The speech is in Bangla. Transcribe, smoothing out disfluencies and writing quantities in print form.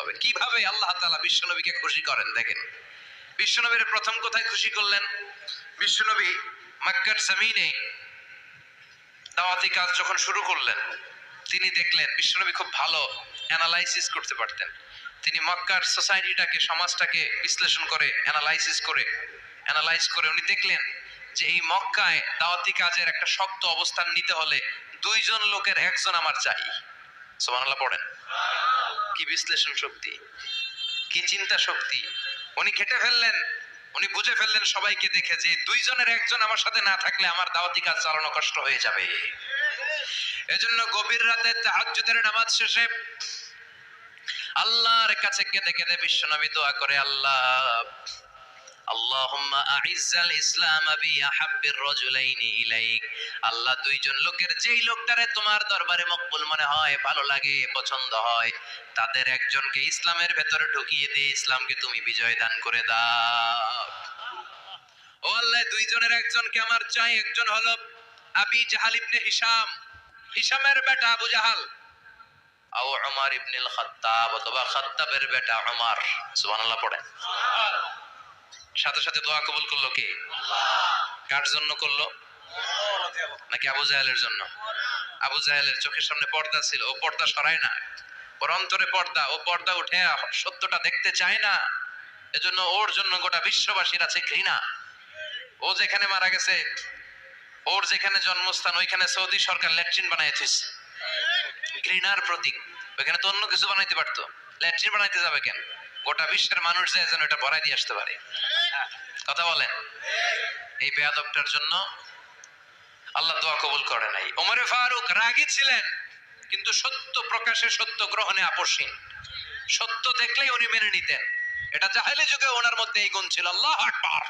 হবে। কিভাবে আল্লাহ তাআলা বিশ্বনবীকে খুশি করেন দেখেন। বিশ্বনবীর প্রথম কোথায় খুশি করলেন? বিশ্বনবী মক্কার জমিনে দাওয়াতি কাজ যখন শুরু করলেন, তিনি দেখলেন বিশ্বনবী খুব ভালো অ্যানালাইসিস করতে পারতেন। তিনি মক্কার সোসাইটিটাকে, সমাজটাকে বিশ্লেষণ করে অ্যানালাইজ করে উনি দেখলেন যে এই মক্কায় দাওয়াতি কাজের একটা শক্ত অবস্থান নিতে হলে দুইজন লোকের একজন আমার চাই। সুবহানাল্লাহ পড়েন। কি বিশ্লেষণ শক্তি, কি চিন্তা শক্তি! উনি খেটে ফেললেন, উনি বুঝে ফেললেন সবাইকে দেখে যে দুইজনের একজন আমার সাথে না থাকলে আমার দাওয়াতি কাজ চালানো কষ্ট হয়ে যাবে। এজন্য গভীর রাতে তাহাজ্জুদের নামাজ শেষে আল্লাহর কাছে কেঁদে কেঁদে বিশ্বনবী দোয়া করে, আল্লাহ আল্লাহুম্মা আইজ্জাল ইসলাম বি আহাব্বির রাজুলাইনি ইলাইক। আল্লাহ দুইজন লোকের, যেই লোকটারে তোমার দরবারে মকবুল মনে হয়, ভালো লাগে, পছন্দ হয়, তাদের একজনকে ইসলামের ভেতরে ঢুকিয়ে দিয়ে ইসলামকে তুমি বিজয় দান করে দাও। ও আল্লাহ, দুইজনের একজনকে আমার চাই। একজন হলো আবি জাহাল ইবনে হিশাম, হিশামের বেটা আবু জাহাল, আও উমর ইবনুল খাত্তাব, অথবা খাত্তাবের বেটা উমর। সুবহানাল্লাহ পড়েন। সাথে সাথে দোয়া কবুল করলো কে? কার জন্য করলো? নাকি আবু জাহেলের জন্য? আবু জাহেলের চোখের সামনে পর্দা ছিল, ও পর্দা সরায় না। ওর অন্তরে পর্দা, ও পর্দা উঠে সত্যটা দেখতে চায় না। এজন্য ওর জন্য গোটা বিশ্ববাসীর আছে ঘৃণা। ও যেখানে মারা গেছে, ওর যেখানে জন্মস্থান, ওইখানে সৌদি সরকার ল্যাট্রিন বানাইছিস, ঘৃণার প্রতীক। ওইখানে তো অন্য কিছু বানাইতে পারতো, ল্যাট্রিন বানাইতে যাবে কেন? গোটা বিশ্বের মানুষ যায় যেন এটা ভরাই দিয়ে আসতে পারে। কথা বলেন। এই বেয়াদবটার জন্য আল্লাহ দোয়া কবুল করে নাই। ওমরে ফারুক রাগী ছিলেন, কিন্তু সত্য প্রকাশে, সত্য গ্রহণে আপোষহীন। সত্য দেখলেই উনি মেনে নিতেন। এটা জাহেলি যুগে ওনার মধ্যে এই গুণ ছিল। আল্লাহু আকবার।